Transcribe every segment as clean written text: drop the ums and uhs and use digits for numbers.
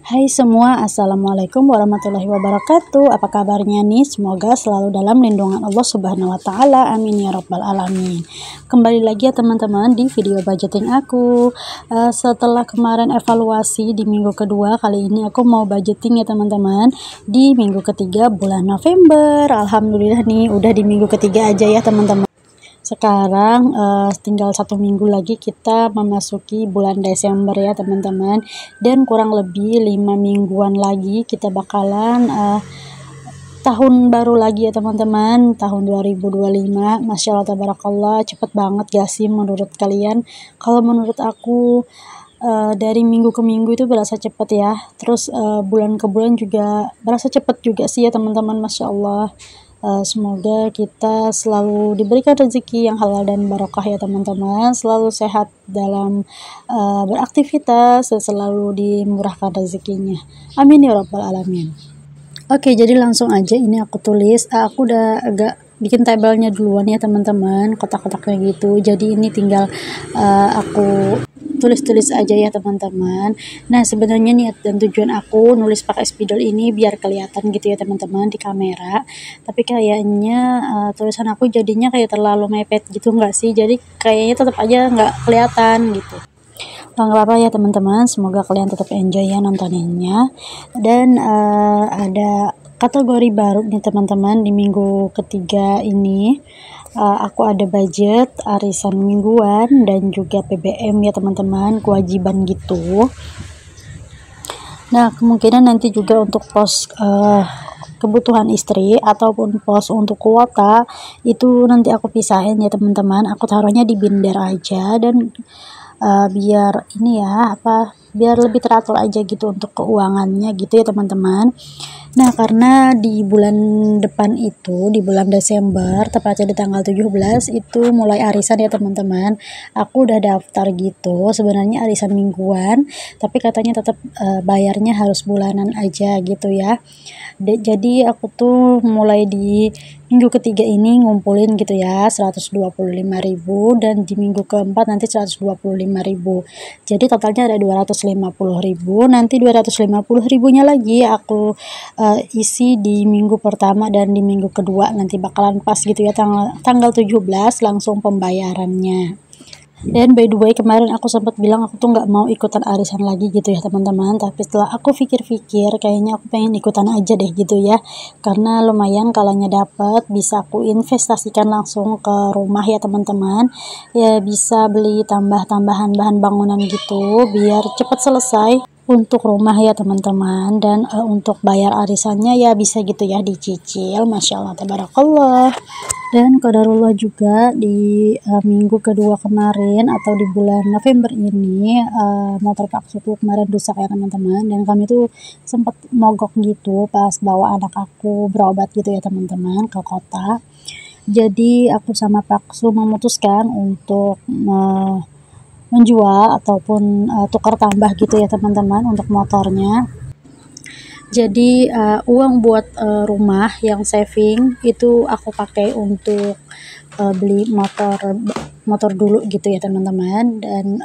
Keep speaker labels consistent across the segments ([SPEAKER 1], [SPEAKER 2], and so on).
[SPEAKER 1] Hai semua, Assalamualaikum warahmatullahi wabarakatuh. Apa kabarnya nih? Semoga selalu dalam lindungan Allah Subhanahu wa Ta'ala. Amin ya Rabbal 'Alamin. Kembali lagi ya teman-teman di video budgeting aku. Setelah kemarin evaluasi di minggu kedua, kali ini aku mau budgeting ya teman-teman di minggu ketiga bulan November. Alhamdulillah nih, udah di minggu ketiga aja ya teman-teman. Sekarang tinggal 1 minggu lagi kita memasuki bulan Desember ya teman-teman, dan kurang lebih 5 mingguan lagi kita bakalan tahun baru lagi ya teman-teman, tahun 2025. Masya Allah tabarakallah, cepet banget gak sih menurut kalian? Kalau menurut aku dari minggu ke minggu itu berasa cepet ya, terus bulan ke bulan juga berasa cepet juga sih ya teman-teman. Masya Allah. Semoga kita selalu diberikan rezeki yang halal dan barokah ya teman-teman, selalu sehat dalam beraktivitas dan selalu dimurahkan rezekinya. Amin ya Rabbal 'Alamin. Oke, jadi langsung aja ini aku tulis. Aku udah agak bikin tabelnya duluan ya teman-teman, kotak-kotaknya gitu. Jadi ini tinggal aku tulis-tulis aja ya teman-teman. Nah, sebenarnya niat dan tujuan aku nulis pakai spidol ini biar kelihatan gitu ya teman-teman di kamera. Tapi kayaknya tulisan aku jadinya kayak terlalu mepet gitu nggak sih? Jadi kayaknya tetap aja nggak kelihatan gitu. Nggak apa-apa ya teman-teman, semoga kalian tetap enjoy ya nontoninnya. Dan ada kategori baru nih teman-teman di minggu ketiga ini. Aku ada budget arisan mingguan dan juga PBM ya teman-teman, kewajiban gitu. Nah, kemungkinan nanti juga untuk pos kebutuhan istri ataupun pos untuk kuota itu nanti aku pisahin ya teman-teman. Aku taruhnya di binder aja, dan biar ini ya biar lebih teratur aja gitu untuk keuangannya gitu ya teman-teman. Nah, karena di bulan depan itu, di bulan Desember, tepatnya di tanggal 17 itu mulai arisan ya teman-teman. Aku udah daftar gitu, sebenarnya arisan mingguan, tapi katanya tetap bayarnya harus bulanan aja gitu ya. Jadi aku tuh mulai di minggu ketiga ini ngumpulin gitu ya 125.000, dan di minggu keempat nanti 125.000. Jadi totalnya ada 250.000. Nanti 250.000-nya lagi aku isi di minggu pertama dan di minggu kedua, nanti bakalan pas gitu ya tanggal 17 langsung pembayarannya. Dan by the way, kemarin aku sempat bilang aku tuh nggak mau ikutan arisan lagi gitu ya teman-teman, tapi setelah aku pikir-pikir kayaknya aku pengen ikutan aja deh gitu ya, karena lumayan kalanya dapet bisa aku investasikan langsung ke rumah ya teman-teman. Ya bisa beli tambah-tambahan bahan bangunan gitu biar cepet selesai untuk rumah ya teman-teman. Dan untuk bayar arisannya ya bisa gitu ya dicicil. Masya Allah tabarakallah. Dan qadarullah juga di minggu kedua kemarin atau di bulan November ini motor paksuku kemarin rusak ya teman-teman, dan kami tuh sempat mogok gitu pas bawa anak aku berobat gitu ya teman-teman ke kota. Jadi aku sama Paksu memutuskan untuk menjual ataupun tukar tambah gitu ya teman-teman untuk motornya. Jadi uang buat rumah yang saving itu aku pakai untuk beli motor dulu gitu ya teman-teman, dan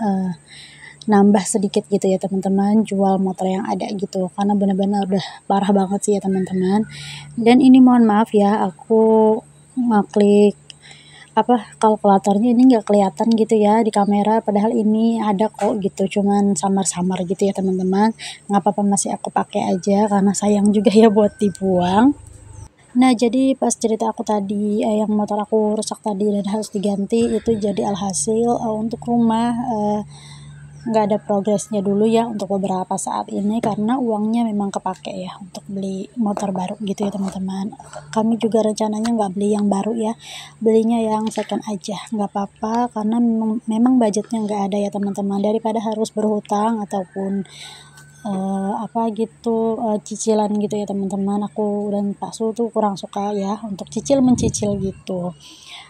[SPEAKER 1] nambah sedikit gitu ya teman-teman, jual motor yang ada gitu, karena benar-benar udah parah banget sih ya teman-teman. Dan ini mohon maaf ya, aku ngeklik kalkulatornya ini nggak kelihatan gitu ya di kamera, padahal ini ada kok gitu, cuman samar-samar gitu ya teman-teman. Nggak apa-apa, masih aku pakai aja karena sayang juga ya buat dibuang. Nah, jadi pas cerita aku tadi yang motor aku rusak tadi dan harus diganti, itu jadi alhasil untuk rumah nggak ada progresnya dulu ya untuk beberapa saat ini, karena uangnya memang kepake ya untuk beli motor baru gitu ya teman-teman. Kami juga rencananya nggak beli yang baru ya, belinya yang second aja, nggak apa-apa, karena memang budgetnya nggak ada ya teman-teman, daripada harus berhutang ataupun cicilan gitu ya teman-teman. Aku dan Pak Su tuh kurang suka ya untuk mencicil gitu.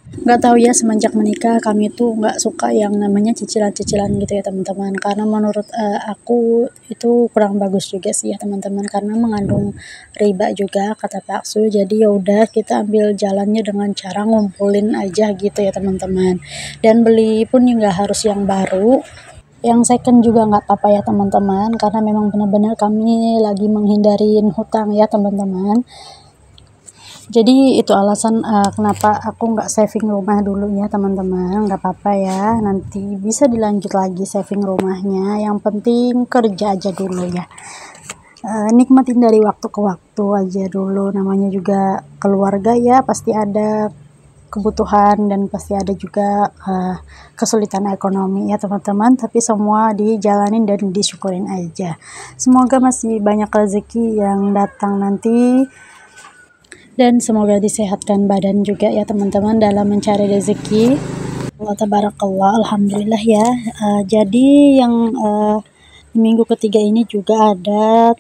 [SPEAKER 1] Nggak tahu ya, semenjak menikah kami tuh nggak suka yang namanya cicilan-cicilan gitu ya teman-teman, karena menurut aku itu kurang bagus juga sih ya teman-teman, karena mengandung riba juga kata Pak Su. Jadi ya udah, kita ambil jalannya dengan cara ngumpulin aja gitu ya teman-teman, dan beli pun nggak harus yang baru, yang second juga nggak apa-apa ya teman-teman, karena memang benar-benar kami lagi menghindarin hutang ya teman-teman. Jadi itu alasan kenapa aku nggak saving rumah dulu ya teman-teman. Nggak apa-apa ya, nanti bisa dilanjut lagi saving rumahnya, yang penting kerja aja dulu ya. Nikmatin dari waktu ke waktu aja dulu, namanya juga keluarga ya, pasti ada kebutuhan dan pasti ada juga kesulitan ekonomi ya teman-teman, tapi semua dijalanin dan disyukurin aja. Semoga masih banyak rezeki yang datang nanti, dan semoga disehatkan badan juga ya teman-teman dalam mencari rezeki. Allah tabarakallah, alhamdulillah ya. Jadi yang minggu ketiga ini juga ada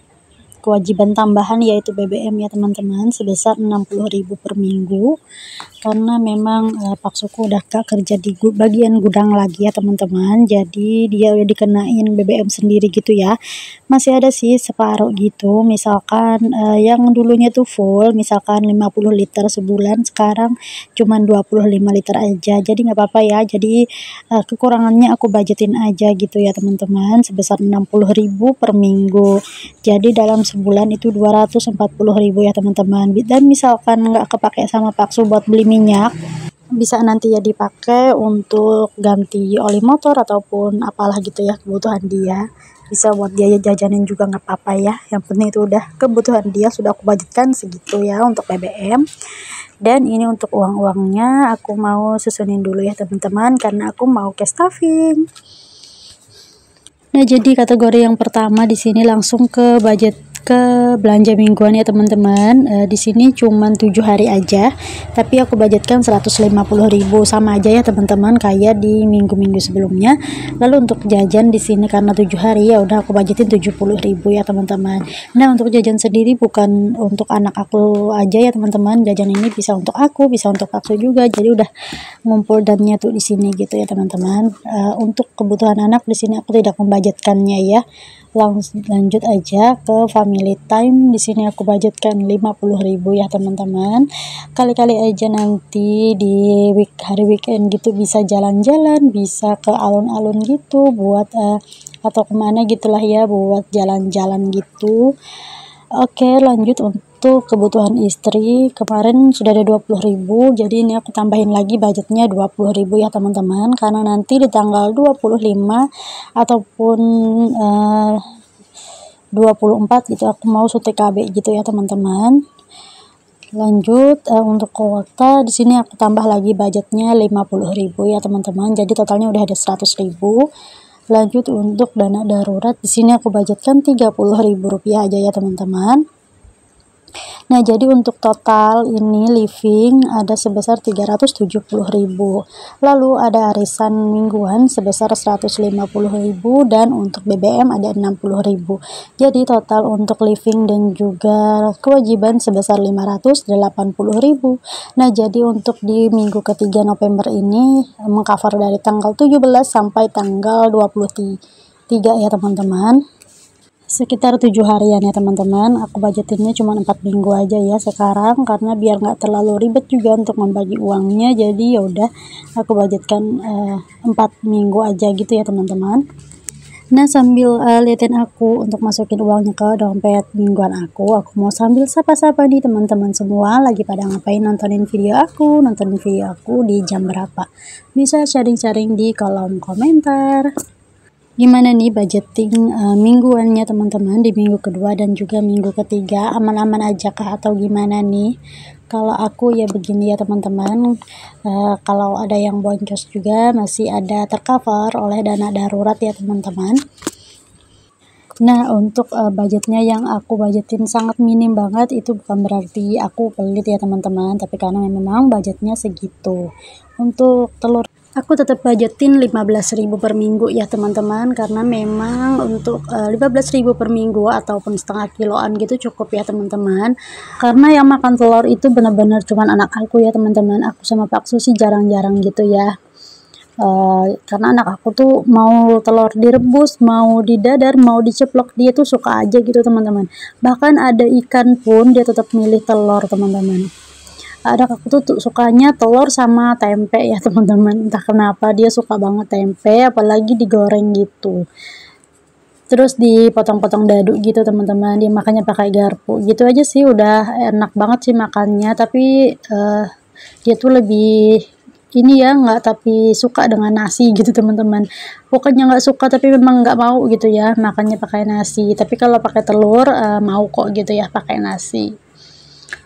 [SPEAKER 1] kewajiban tambahan, yaitu BBM ya teman-teman, sebesar 60.000 per minggu, karena memang paksuku udah kerja di bagian gudang lagi ya teman-teman, jadi dia udah dikenain BBM sendiri gitu ya. Masih ada sih separuh gitu, misalkan yang dulunya tuh full, misalkan 50 liter sebulan, sekarang cuman 25 liter aja, jadi nggak apa-apa ya. Jadi kekurangannya aku budgetin aja gitu ya teman-teman, sebesar 60.000 per minggu. Jadi dalam sebulan itu 240.000 ya teman-teman. Dan misalkan nggak kepake sama paksu buat beli minyak, bisa nanti ya dipakai untuk ganti oli motor ataupun apalah gitu ya, kebutuhan dia. Bisa buat dia jajanin juga nggak apa-apa ya, yang penting itu udah kebutuhan dia, sudah aku budgetkan segitu ya untuk BBM. Dan ini untuk uang-uangnya aku mau susunin dulu ya teman-teman, karena aku mau cash stuffing. Nah, jadi kategori yang pertama di sini langsung ke budget ke belanja mingguan ya teman-teman. Di sini cuman 7 hari aja, tapi aku budgetkan 150.000, sama aja ya teman-teman kayak di minggu-minggu sebelumnya. Lalu untuk jajan di sini karena 7 hari ya udah aku budgetin 70.000 ya teman-teman. Nah, untuk jajan sendiri bukan untuk anak aku aja ya teman-teman, jajan ini bisa untuk aku, bisa untuk paksu juga, jadi udah ngumpul dannya tuh di sini gitu ya teman-teman. Untuk kebutuhan anak di sini aku tidak membudgetkannya ya. Lanjut aja ke family time. Di sini aku budgetkan 50.000 ya teman-teman. Kali-kali aja nanti di hari weekend gitu bisa jalan-jalan, bisa ke alun-alun gitu buat atau kemana gitulah ya, buat jalan-jalan gitu. Oke, lanjut untuk kebutuhan istri. Kemarin sudah ada 20.000, jadi ini aku tambahin lagi budgetnya 20.000 ya teman-teman, karena nanti di tanggal 25 ataupun 24 gitu aku mau syuting KB gitu ya teman-teman. Lanjut untuk kuota di sini aku tambah lagi budgetnya 50.000 ya teman-teman, jadi totalnya udah ada 100.000. Lanjut untuk dana darurat di sini aku budgetkan 30.000 rupiah aja ya teman-teman. Nah, jadi untuk total ini living ada sebesar 370.000. Lalu ada arisan mingguan sebesar 150.000 dan untuk BBM ada 60.000. Jadi total untuk living dan juga kewajiban sebesar 580.000. Nah, jadi untuk di minggu ketiga November ini mengcover dari tanggal 17 sampai tanggal 23 ya teman-teman. Sekitar 7 harian ya teman-teman. Aku budgetinnya cuma 4 minggu aja ya sekarang, karena biar nggak terlalu ribet juga untuk membagi uangnya, jadi ya udah aku budgetkan 4 minggu aja gitu ya teman-teman. Nah, sambil liatin aku untuk masukin uangnya ke dompet mingguan aku mau sambil sapa-sapa nih teman-teman semua lagi pada ngapain, nontonin video aku di jam berapa. Bisa sharing-sharing di kolom komentar. Gimana nih budgeting mingguannya teman-teman di minggu kedua dan juga minggu ketiga, aman-aman aja kah atau gimana nih? Kalau aku ya begini ya teman-teman, kalau ada yang boncos juga masih ada tercover oleh dana darurat ya teman-teman. Nah, untuk budgetnya yang aku budgetin sangat minim banget, itu bukan berarti aku pelit ya teman-teman, tapi karena memang budgetnya segitu. Untuk telur aku tetap budgetin 15.000 per minggu ya teman-teman, karena memang untuk 15.000 per minggu ataupun setengah kiloan gitu cukup ya teman-teman, karena yang makan telur itu benar-benar cuman anak aku ya teman-teman. Aku sama Paksu sih jarang-jarang gitu ya, karena anak aku tuh mau telur direbus, mau didadar, mau diceplok, dia tuh suka aja gitu teman-teman. Bahkan ada ikan pun dia tetap milih telur teman-teman. Anak aku tuh sukanya telur sama tempe ya teman-teman, entah kenapa dia suka banget tempe, apalagi digoreng gitu. Terus dipotong-potong dadu gitu teman-teman, dia makannya pakai garpu gitu aja sih, udah enak banget sih makannya. Tapi dia tuh lebih ini ya, nggak tapi suka dengan nasi gitu teman-teman. Pokoknya nggak suka tapi memang nggak mau gitu ya makannya pakai nasi, tapi kalau pakai telur mau kok gitu ya pakai nasi.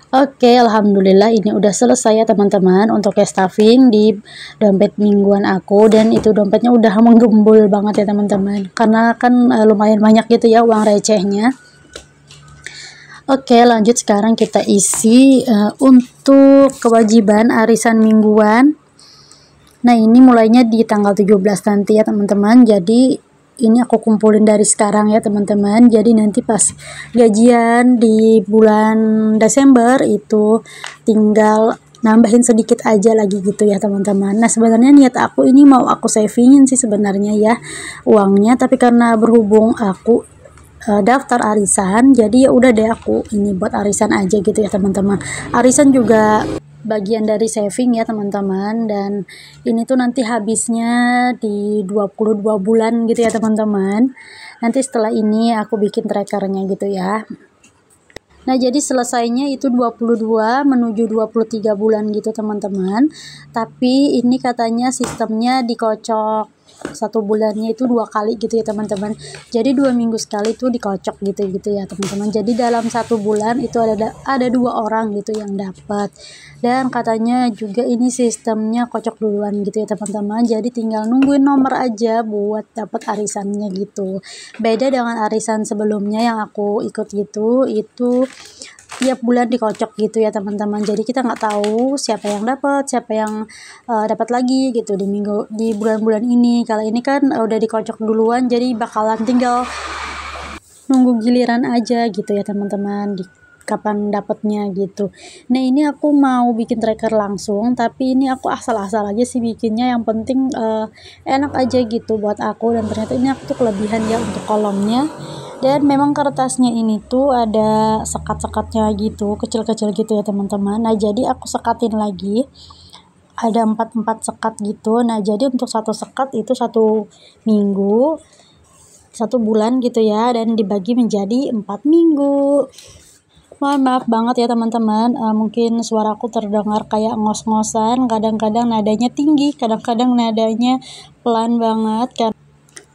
[SPEAKER 1] Oke, alhamdulillah ini udah selesai ya teman-teman untuk cash stuffing di dompet mingguan aku, dan itu dompetnya udah menggembul banget ya teman-teman, karena kan lumayan banyak gitu ya uang recehnya. Oke, lanjut sekarang kita isi untuk kewajiban arisan mingguan. Nah, ini mulainya di tanggal 17 nanti ya teman-teman. Jadi ini aku kumpulin dari sekarang ya teman-teman, jadi nanti pas gajian di bulan Desember itu tinggal nambahin sedikit aja lagi gitu ya teman-teman. Nah, sebenarnya niat aku ini mau aku savingin sih sebenarnya ya uangnya, tapi karena berhubung aku daftar arisan, jadi ya udah deh aku ini buat arisan aja gitu ya teman-teman. Arisan juga bagian dari saving ya teman-teman, dan ini tuh nanti habisnya di 22 bulan gitu ya teman-teman. Nanti setelah ini aku bikin trackernya gitu ya. Nah, jadi selesainya itu 22 menuju 23 bulan gitu teman-teman. Tapi ini katanya sistemnya dikocok, satu bulannya itu 2 kali gitu ya teman-teman. Jadi 2 minggu sekali tuh dikocok gitu ya teman-teman. Jadi dalam 1 bulan itu ada 2 orang gitu yang dapat. Dan katanya juga ini sistemnya kocok duluan gitu ya teman-teman. Jadi tinggal nungguin nomor aja buat dapat arisannya gitu. Beda dengan arisan sebelumnya yang aku ikut gitu, itu tiap bulan dikocok gitu ya teman-teman. Jadi kita nggak tahu siapa yang dapat, siapa yang dapat lagi gitu di bulan-bulan ini. Kalau ini kan udah dikocok duluan, jadi bakalan tinggal nunggu giliran aja gitu ya teman-teman, di kapan dapatnya gitu. Nah, ini aku mau bikin tracker langsung, tapi ini aku asal-asal aja sih bikinnya, yang penting enak aja gitu buat aku. Dan ternyata ini aku tuh kelebihan ya untuk kolomnya. Dan memang kertasnya ini tuh ada sekat-sekatnya gitu, kecil-kecil gitu ya teman-teman. Nah, jadi aku sekatin lagi, ada 4 sekat gitu. Nah, jadi untuk satu sekat itu 1 minggu, 1 bulan gitu ya, dan dibagi menjadi 4 minggu. Mohon maaf banget ya teman-teman, mungkin suaraku terdengar kayak ngos-ngosan, kadang-kadang nadanya tinggi, kadang-kadang nadanya pelan banget kan.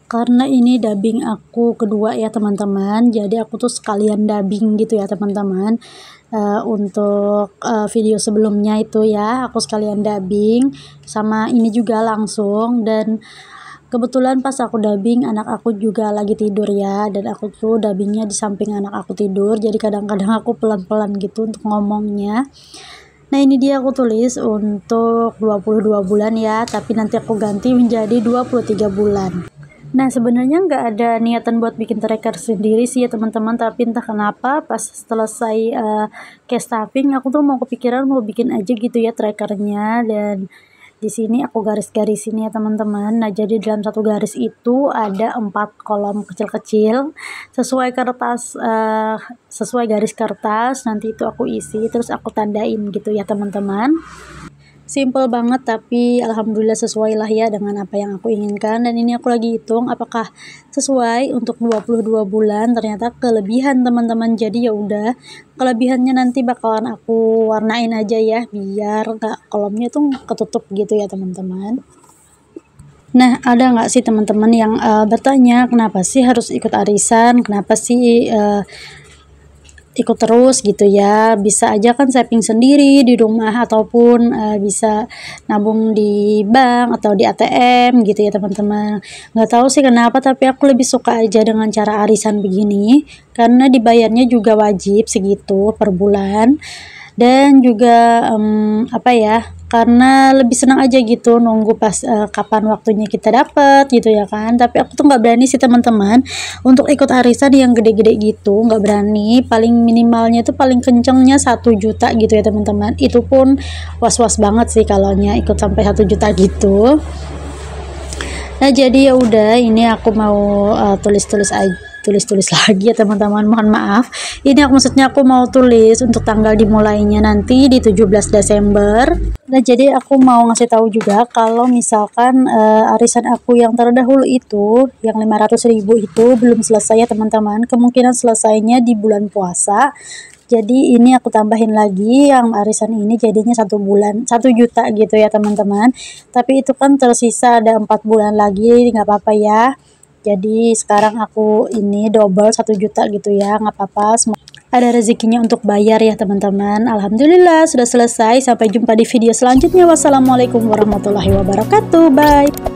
[SPEAKER 1] Karena ini dubbing aku kedua ya teman-teman, jadi aku tuh sekalian dubbing gitu ya teman-teman. Untuk video sebelumnya itu ya aku sekalian dubbing, sama ini juga langsung. Dan kebetulan pas aku dubbing anak aku juga lagi tidur ya, dan aku tuh dubbingnya di samping anak aku tidur, jadi kadang-kadang aku pelan-pelan gitu untuk ngomongnya. Nah, ini dia aku tulis untuk 22 bulan ya, tapi nanti aku ganti menjadi 23 bulan. Nah, sebenarnya nggak ada niatan buat bikin tracker sendiri sih ya teman-teman, tapi entah kenapa pas selesai cash stuffing aku tuh mau kepikiran mau bikin aja gitu ya trackernya. Dan di sini aku garis-garisin ya teman-teman. Nah, jadi dalam satu garis itu ada 4 kolom kecil-kecil sesuai kertas, sesuai garis kertas. Nanti itu aku isi terus aku tandain gitu ya teman-teman. Simple banget, tapi alhamdulillah sesuai lah ya dengan apa yang aku inginkan. Dan ini aku lagi hitung apakah sesuai untuk 22 bulan. Ternyata kelebihan teman-teman, jadi ya udah, kelebihannya nanti bakalan aku warnain aja ya biar nggak kolomnya tuh ketutup gitu ya teman-teman. Nah, ada nggak sih teman-teman yang bertanya kenapa sih harus ikut arisan, kenapa sih ikut terus gitu ya, bisa aja kan saving sendiri di rumah, ataupun bisa nabung di bank atau di ATM gitu ya teman-teman. Nggak tahu sih kenapa, tapi aku lebih suka aja dengan cara arisan begini, karena dibayarnya juga wajib segitu per bulan. Dan juga apa ya, karena lebih senang aja gitu nunggu pas kapan waktunya kita dapat gitu ya kan. Tapi aku tuh nggak berani sih teman-teman untuk ikut arisan yang gede-gede gitu, nggak berani. Paling minimalnya itu paling kencengnya 1 juta gitu ya teman-teman, itu pun was-was banget sih kalau ikut sampai 1 juta gitu. Nah, jadi ya udah, ini aku mau tulis-tulis aja tulis-tulis lagi ya teman-teman, mohon maaf. Ini maksudnya aku mau tulis untuk tanggal dimulainya nanti di 17 Desember. Nah, jadi aku mau ngasih tahu juga kalau misalkan arisan aku yang terdahulu itu yang 500.000 itu belum selesai ya teman-teman. Kemungkinan selesainya di bulan puasa. Jadi ini aku tambahin lagi yang arisan ini jadinya 1 juta gitu ya teman-teman. Tapi itu kan tersisa ada 4 bulan lagi, nggak apa-apa ya. Jadi sekarang aku ini double 1 juta gitu ya, nggak apa-apa. Ada rezekinya untuk bayar ya teman-teman. Alhamdulillah sudah selesai. Sampai jumpa di video selanjutnya. Wassalamualaikum warahmatullahi wabarakatuh. Bye.